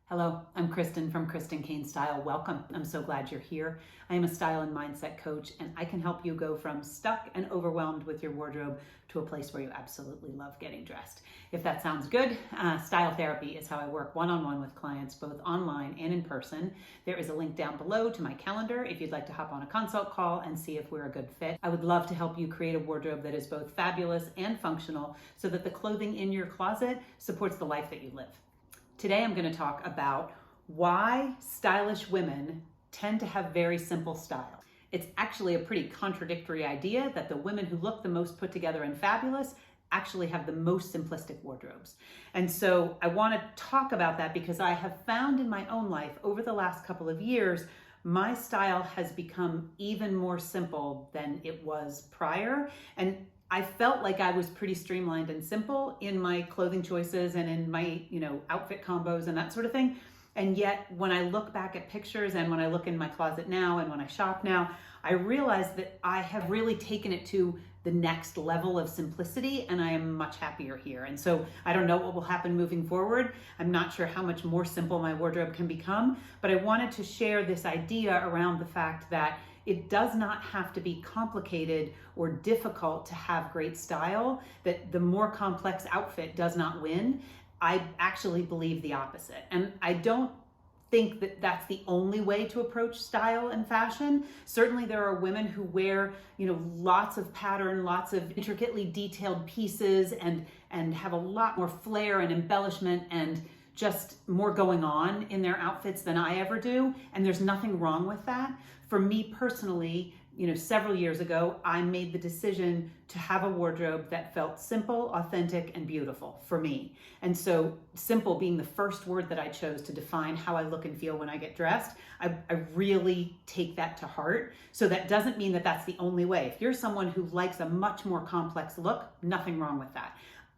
Hello, I'm Kristen from Kristen Cain Style. Welcome. I'm so glad you're here. I am a style and mindset coach, and I can help you go from stuck and overwhelmed with your wardrobe to a place where you absolutely love getting dressed. If that sounds good, style therapy is how I work one-on-one with clients, both online and in person. There is a link down below to my calendar if you'd like to hop on a consult call and see if we're a good fit. I would love to help you create a wardrobe that is both fabulous and functional so that the clothing in your closet supports the life that you live. Today I'm going to talk about why stylish women tend to have very simple style. It's actually a pretty contradictory idea that the women who look the most put together and fabulous actually have the most simplistic wardrobes. And so I want to talk about that because I have found in my own life over the last couple of years, my style has become even more simple than it was prior. And I felt like I was pretty streamlined and simple in my clothing choices and in my, outfit combos and that sort of thing. And yet when I look back at pictures and when I look in my closet now and when I shop now, I realize that I have really taken it to the next level of simplicity and I am much happier here. And so I don't know what will happen moving forward. I'm not sure how much more simple my wardrobe can become, but I wanted to share this idea around the fact that it does not have to be complicated or difficult to have great style, that the more complex outfit does not win. I actually believe the opposite. And I don't think that that's the only way to approach style and fashion. Certainly there are women who wear, lots of pattern, lots of intricately detailed pieces and have a lot more flair and embellishment and just more going on in their outfits than I ever do. And there's nothing wrong with that. For me personally, several years ago, I made the decision to have a wardrobe that felt simple, authentic, and beautiful for me. And so simple being the first word that I chose to define how I look and feel when I get dressed, I really take that to heart. So that doesn't mean that that's the only way. If you're someone who likes a much more complex look, nothing wrong with that.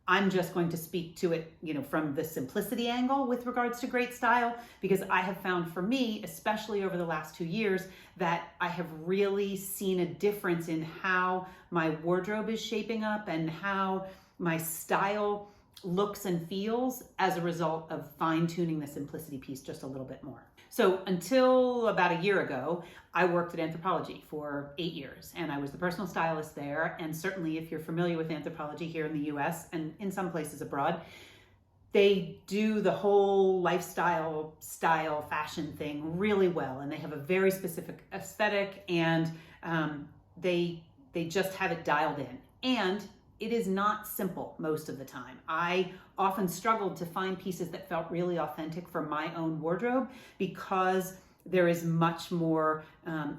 I'm just going to speak to it, from the simplicity angle with regards to great style, because I have found for me, especially over the last 2 years, that I have really seen a difference in how my wardrobe is shaping up and how my style looks and feels as a result of fine-tuning the simplicity piece just a little bit more. So until about a year ago, I worked at Anthropologie for 8 years and I was the personal stylist there. And certainly if you're familiar with Anthropologie here in the US and in some places abroad, they do the whole lifestyle, style, fashion thing really well. And they have a very specific aesthetic and they just have it dialed in. And it is not simple most of the time. I often struggled to find pieces that felt really authentic for my own wardrobe because there is much more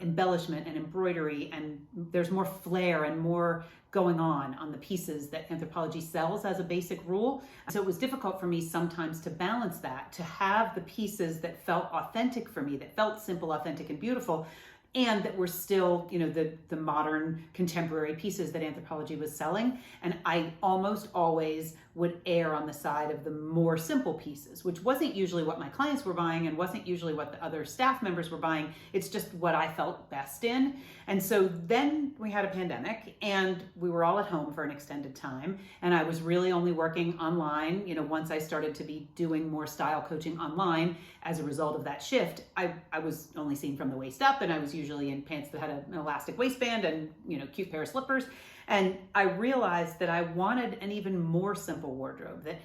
embellishment and embroidery and there's more flair and more going on the pieces that Anthropologie sells as a basic rule. So it was difficult for me sometimes to balance that, to have the pieces that felt authentic for me, that felt simple, authentic, and beautiful, and that were still, the modern contemporary pieces that Anthropologie was selling. And I almost always would err on the side of the more simple pieces, which wasn't usually what my clients were buying and wasn't usually what the other staff members were buying. It's just what I felt best in. And so then we had a pandemic and we were all at home for an extended time. And I was really only working online. Once I started to be doing more style coaching online as a result of that shift, I was only seen from the waist up and I was usually in pants that had an elastic waistband and, cute pair of slippers. And I realized that I wanted an even more simple wardrobe, that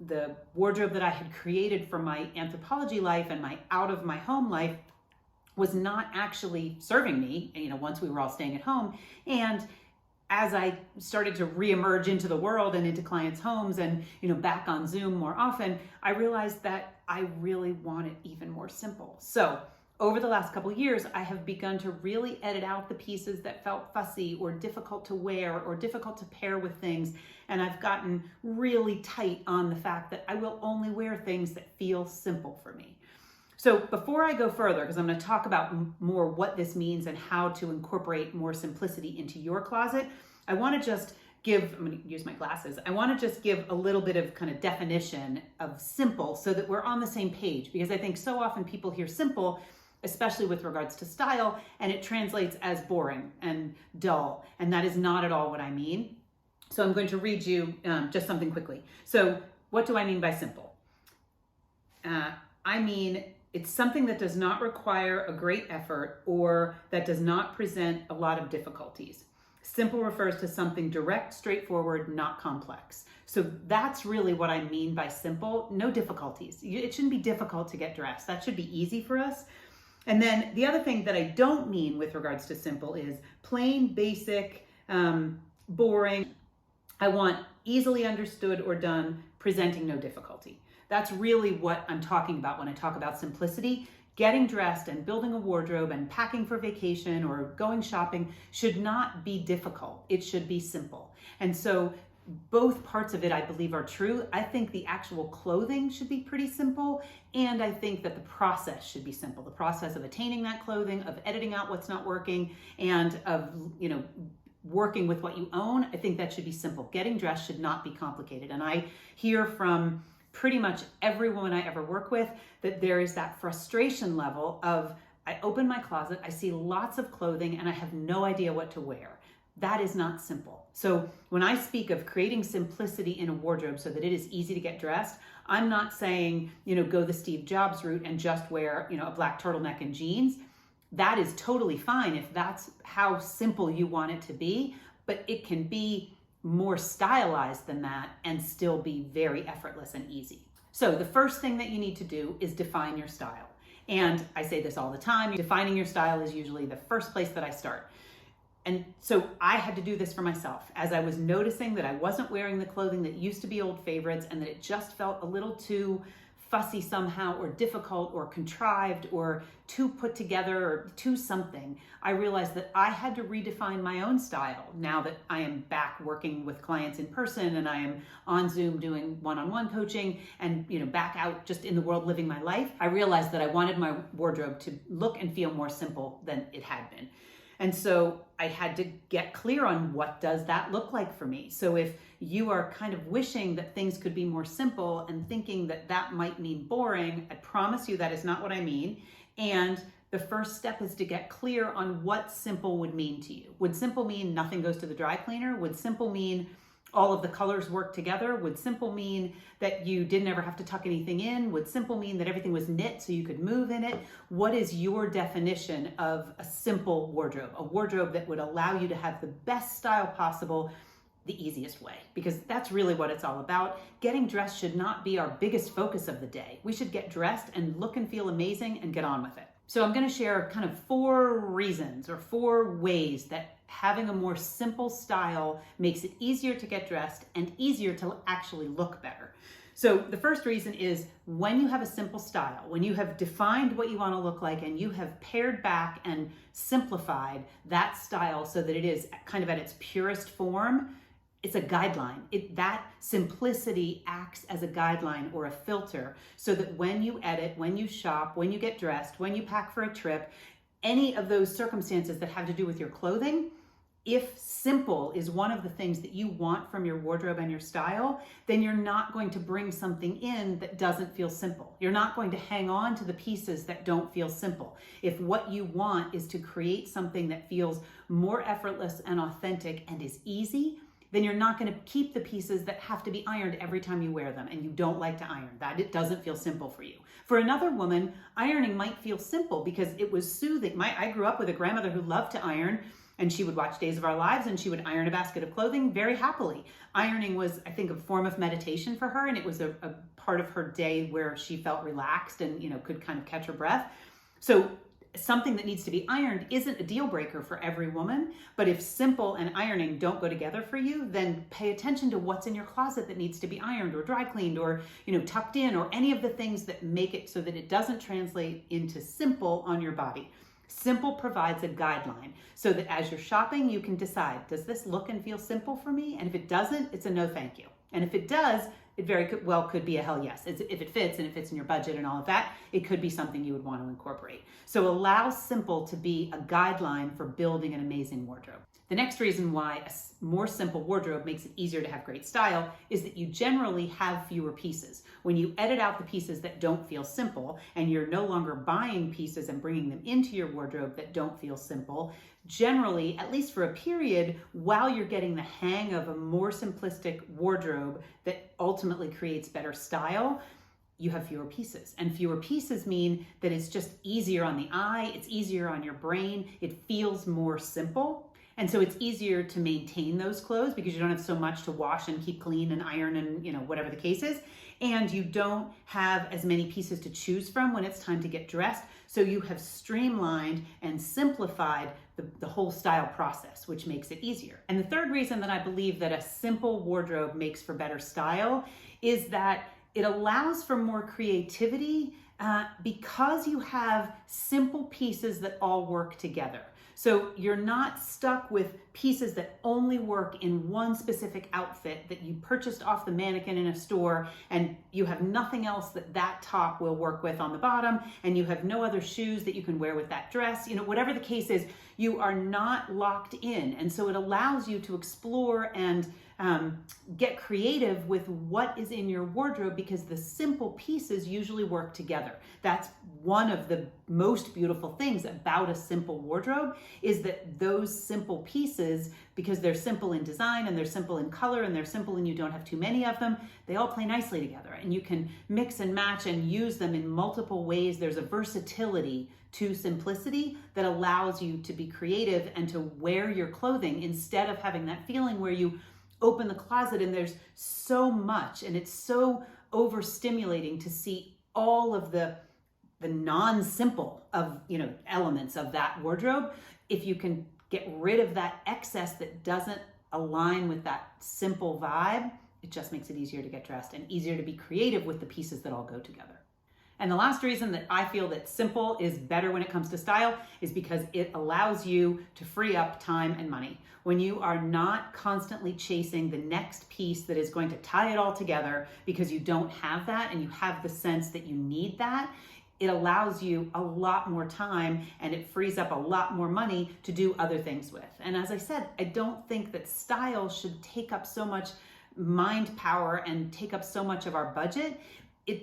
the wardrobe that I had created for my Anthropologie life and my out of my home life was not actually serving me, once we were all staying at home. And as I started to reemerge into the world and into clients' homes and, back on Zoom more often, I realized that I really want it even more simple. So over the last couple of years, I have begun to really edit out the pieces that felt fussy or difficult to wear or difficult to pair with things. And I've gotten really tight on the fact that I will only wear things that feel simple for me. So before I go further, because I'm going to talk about more what this means and how to incorporate more simplicity into your closet, I want to just I'm going to use my glasses. I want to just give a little bit of kind of definition of simple so that we're on the same page, because I think so often people hear simple, especially with regards to style, and it translates as boring and dull, and that is not at all what I mean. So I'm going to read you just something quickly. So what do I mean by simple? I mean it's something that does not require a great effort or that does not present a lot of difficulties. Simple refers to something direct, straightforward, not complex. So that's really what I mean by simple. No difficulties. It shouldn't be difficult to get dressed. That should be easy for us. And then the other thing that I don't mean with regards to simple is plain, basic, boring. I want easily understood or done, presenting no difficulty. That's really what I'm talking about when I talk about simplicity. Getting dressed and building a wardrobe and packing for vacation or going shopping should not be difficult. It should be simple. And so both parts of it, I believe, are true. I think the actual clothing should be pretty simple, and I think that the process should be simple. The process of attaining that clothing, of editing out what's not working, and of, working with what you own, I think that should be simple. Getting dressed should not be complicated. And I hear from pretty much every woman I ever work with that there is that frustration level of, I open my closet, I see lots of clothing, and I have no idea what to wear. That is not simple. So when I speak of creating simplicity in a wardrobe so that it is easy to get dressed, I'm not saying, go the Steve Jobs route and just wear, a black turtleneck and jeans. That is totally fine if that's how simple you want it to be, but it can be more stylized than that and still be very effortless and easy. So the first thing that you need to do is define your style. And I say this all the time, defining your style is usually the first place that I start. And so I had to do this for myself as I was noticing that I wasn't wearing the clothing that used to be old favorites and that it just felt a little too fussy somehow or difficult or contrived or too put together or too something. I realized that I had to redefine my own style now that I am back working with clients in person and I am on Zoom doing one-on-one coaching and back out just in the world living my life. I realized that I wanted my wardrobe to look and feel more simple than it had been. And so I had to get clear on what does that look like for me. So if you are kind of wishing that things could be more simple and thinking that that might mean boring, I promise you that is not what I mean. And the first step is to get clear on what simple would mean to you. Would simple mean nothing goes to the dry cleaner? Would simple mean all of the colors work together? Would simple mean that you didn't ever have to tuck anything in? Would simple mean that everything was knit so you could move in it? What is your definition of a simple wardrobe? A wardrobe that would allow you to have the best style possible the easiest way, because that's really what it's all about. Getting dressed should not be our biggest focus of the day. We should get dressed and look and feel amazing and get on with it. So I'm going to share kind of 4 reasons or 4 ways that having a more simple style makes it easier to get dressed and easier to actually look better. So the first reason is when you have a simple style, when you have defined what you want to look like and you have pared back and simplified that style so that it is kind of at its purest form, it's a guideline. That simplicity acts as a guideline or a filter so that when you edit, when you shop, when you get dressed, when you pack for a trip, any of those circumstances that have to do with your clothing, if simple is one of the things that you want from your wardrobe and your style, then you're not going to bring something in that doesn't feel simple. You're not going to hang on to the pieces that don't feel simple. If what you want is to create something that feels more effortless and authentic and is easy, then you're not going to keep the pieces that have to be ironed every time you wear them and you don't like to iron. That it doesn't feel simple for you. For another woman, ironing might feel simple because it was soothing. I grew up with a grandmother who loved to iron, and she would watch Days of Our Lives and she would iron a basket of clothing very happily. Ironing was, I think, a form of meditation for her, and it was a part of her day where she felt relaxed and could kind of catch her breath. So something that needs to be ironed isn't a deal breaker for every woman, but if simple and ironing don't go together for you, then pay attention to what's in your closet that needs to be ironed or dry cleaned or tucked in, or any of the things that make it so that it doesn't translate into simple on your body. Simple provides a guideline so that as you're shopping, you can decide, does this look and feel simple for me? And if it doesn't, it's a no thank you. And if it does, it very well could be a hell yes. If it fits and it fits in your budget and all of that, it could be something you would want to incorporate. So allow simple to be a guideline for building an amazing wardrobe. The next reason why a more simple wardrobe makes it easier to have great style is that you generally have fewer pieces. When you edit out the pieces that don't feel simple and you're no longer buying pieces and bringing them into your wardrobe that don't feel simple, generally, at least for a period, while you're getting the hang of a more simplistic wardrobe that ultimately creates better style, you have fewer pieces. And fewer pieces mean that it's just easier on the eye, it's easier on your brain, it feels more simple. And so it's easier to maintain those clothes because you don't have so much to wash and keep clean and iron and, whatever the case is. And you don't have as many pieces to choose from when it's time to get dressed. So you have streamlined and simplified the whole style process, which makes it easier. And the third reason that I believe that a simple wardrobe makes for better style is that it allows for more creativity because you have simple pieces that all work together. So you're not stuck with pieces that only work in one specific outfit that you purchased off the mannequin in a store, and you have nothing else that top will work with on the bottom, and you have no other shoes that you can wear with that dress. Whatever the case is, you are not locked in. And so it allows you to explore and get creative with what is in your wardrobe because the simple pieces usually work together. That's one of the most beautiful things about a simple wardrobe is that those simple pieces, because they're simple in design and they're simple in color and they're simple and you don't have too many of them, they all play nicely together and you can mix and match and use them in multiple ways. There's a versatility to simplicity that allows you to be creative and to wear your clothing instead of having that feeling where you open the closet and there's so much and it's so overstimulating to see all of the non-simple of elements of that wardrobe. If you can get rid of that excess that doesn't align with that simple vibe, it just makes it easier to get dressed and easier to be creative with the pieces that all go together. And the last reason that I feel that simple is better when it comes to style is because it allows you to free up time and money. When you are not constantly chasing the next piece that is going to tie it all together because you don't have that and you have the sense that you need that, it allows you a lot more time and it frees up a lot more money to do other things with. And as I said, I don't think that style should take up so much mind power and take up so much of our budget.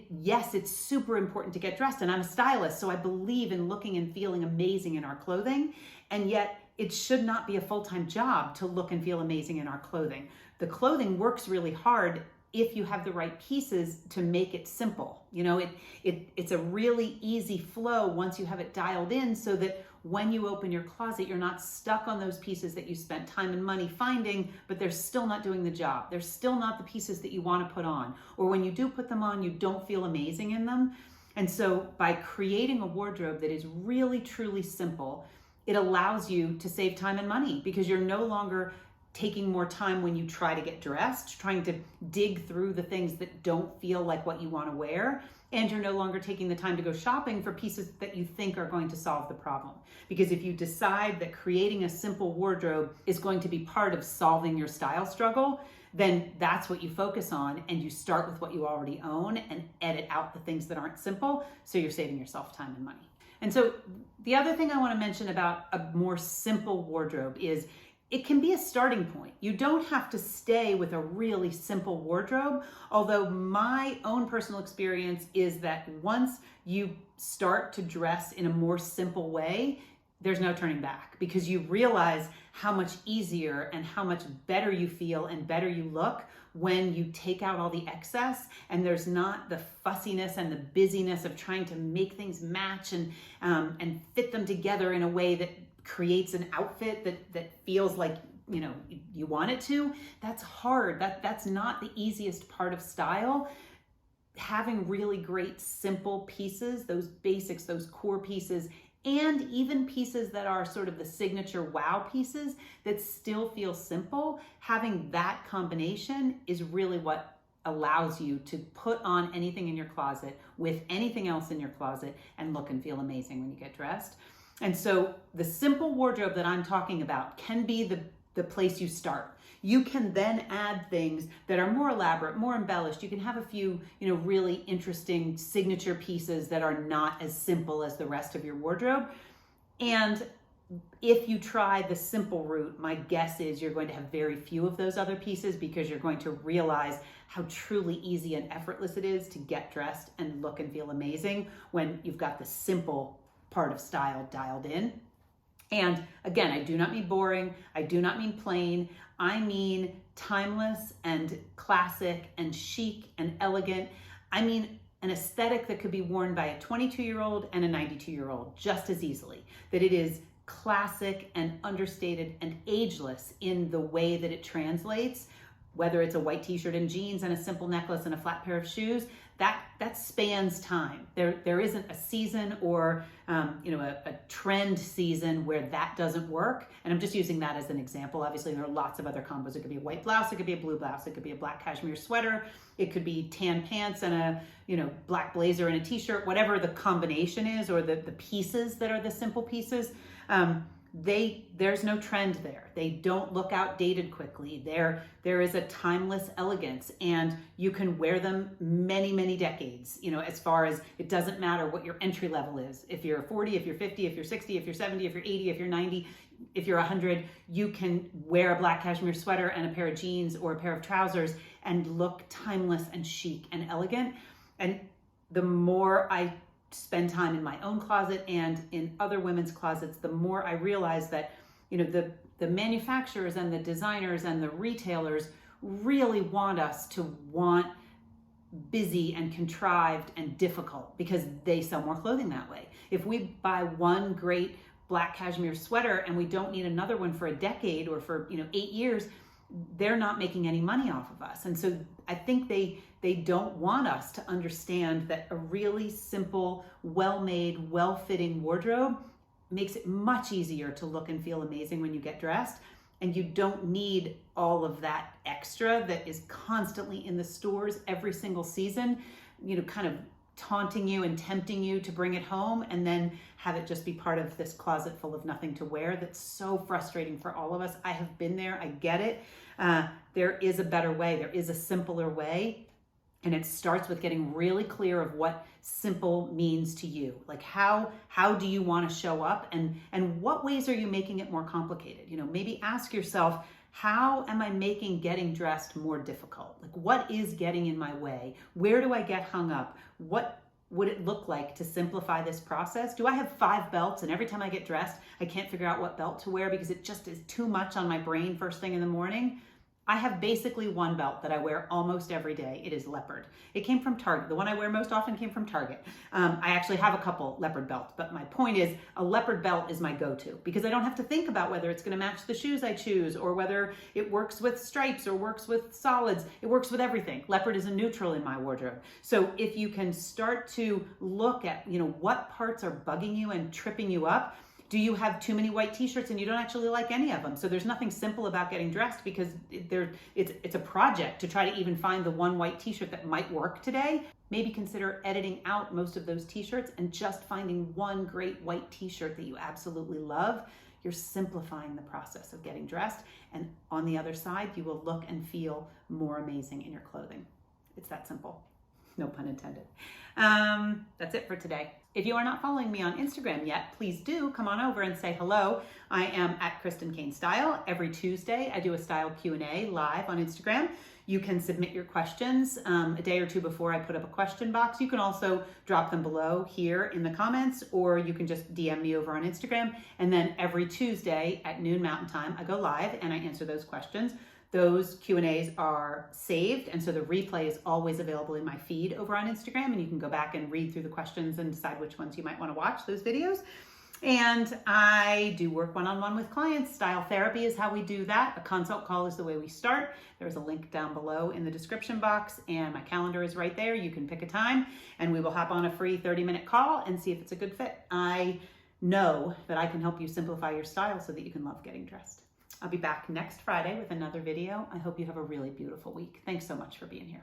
Yes, it's super important to get dressed, and I'm a stylist, so I believe in looking and feeling amazing in our clothing, and yet it should not be a full-time job to look and feel amazing in our clothing. The clothing works really hard if you have the right pieces to make it simple. It's a really easy flow once you have it dialed in so that when you open your closet, you're not stuck on those pieces that you spent time and money finding, but they're still not doing the job. They're still not the pieces that you want to put on. Or when you do put them on, you don't feel amazing in them. And so by creating a wardrobe that is really, truly simple, it allows you to save time and money because you're no longer taking more time when you try to get dressed, trying to dig through the things that don't feel like what you want to wear. And you're no longer taking the time to go shopping for pieces that you think are going to solve the problem. Because if you decide that creating a simple wardrobe is going to be part of solving your style struggle, then that's what you focus on, and you start with what you already own and edit out the things that aren't simple, so you're saving yourself time and money. And so the other thing I want to mention about a more simple wardrobe is it can be a starting point. You don't have to stay with a really simple wardrobe, although my own personal experience is that once you start to dress in a more simple way, there's no turning back because you realize how much easier and how much better you feel and better you look when you take out all the excess and there's not the fussiness and the busyness of trying to make things match and fit them together in a way that creates an outfit that feels like you want it to. That's hard. That's not the easiest part of style. Having really great simple pieces, those basics, those core pieces, and even pieces that are sort of the signature wow pieces that still feel simple, having that combination is really what allows you to put on anything in your closet with anything else in your closet and look and feel amazing when you get dressed. And so the simple wardrobe that I'm talking about can be the place you start. You can then add things that are more elaborate, more embellished. You can have a few, really interesting signature pieces that are not as simple as the rest of your wardrobe. And if you try the simple route, my guess is you're going to have very few of those other pieces because you're going to realize how truly easy and effortless it is to get dressed and look and feel amazing when you've got the simple part of style dialed in. And again, I do not mean boring. I do not mean plain. I mean timeless and classic and chic and elegant. I mean an aesthetic that could be worn by a 22-year-old and a 92-year-old just as easily. That it is classic and understated and ageless in the way that it translates, whether it's a white t-shirt and jeans and a simple necklace and a flat pair of shoes. That spans time. There isn't a season or a trend season where that doesn't work. And I'm just using that as an example. Obviously, there are lots of other combos. It could be a white blouse, it could be a blue blouse, it could be a black cashmere sweater, it could be tan pants and a black blazer and a t-shirt, whatever the combination is, or the pieces that are the simple pieces. There's no trend there. They don't look outdated quickly. There is a timeless elegance, and you can wear them many, many decades. As far as it doesn't matter what your entry level is. If you're 40, if you're 50, if you're 60, if you're 70, if you're 80, if you're 90, if you're 100, you can wear a black cashmere sweater and a pair of jeans or a pair of trousers and look timeless and chic and elegant. And the more I spend time in my own closet and in other women's closets, the more I realize that the manufacturers and the designers and the retailers really want us to want busy and contrived and difficult, because they sell more clothing that way. If we buy one great black cashmere sweater and we don't need another one for a decade or for 8 years, they're not making any money off of us. And so I think they don't want us to understand that a really simple, well-made, well-fitting wardrobe makes it much easier to look and feel amazing when you get dressed. And you don't need all of that extra that is constantly in the stores every single season, kind of taunting you and tempting you to bring it home and then have it just be part of this closet full of nothing to wear. That's so frustrating for all of us. I have been there. I get it. There is a better way. There is a simpler way. And it starts with getting really clear of what simple means to you. Like how do you want to show up, and what ways are you making it more complicated? Maybe ask yourself, how am I making getting dressed more difficult? Like, what is getting in my way? Where do I get hung up? What would it look like to simplify this process? Do I have 5 belts and every time I get dressed, I can't figure out what belt to wear because it just is too much on my brain first thing in the morning? I have basically one belt that I wear almost every day. It is leopard. It came from Target. The one I wear most often came from Target. I actually have a couple leopard belts, but my point is a leopard belt is my go-to because I don't have to think about whether it's going to match the shoes I choose or whether it works with stripes or works with solids. It works with everything. Leopard is a neutral in my wardrobe. So if you can start to look at, what parts are bugging you and tripping you up. Do you have too many white t-shirts and you don't actually like any of them? So there's nothing simple about getting dressed because it's a project to try to even find the one white t-shirt that might work today. Maybe consider editing out most of those t-shirts and just finding one great white t-shirt that you absolutely love. You're simplifying the process of getting dressed. And on the other side, you will look and feel more amazing in your clothing. It's that simple. No pun intended. That's it for today. If you are not following me on Instagram yet, please do come on over and say hello. I am at Kristen Cain Style. Every Tuesday, I do a style Q&A live on Instagram. You can submit your questions a day or two before I put up a question box. You can also drop them below here in the comments, or you can just DM me over on Instagram. And then every Tuesday at noon Mountain Time, I go live and I answer those questions. Those Q&As are saved, and so the replay is always available in my feed over on Instagram, and you can go back and read through the questions and decide which ones you might want to watch, those videos. And I do work one-on-one with clients. Style therapy is how we do that. A consult call is the way we start. There's a link down below in the description box, and my calendar is right there. You can pick a time, and we will hop on a free 30-minute call and see if it's a good fit. I know that I can help you simplify your style so that you can love getting dressed. I'll be back next Friday with another video. I hope you have a really beautiful week. Thanks so much for being here.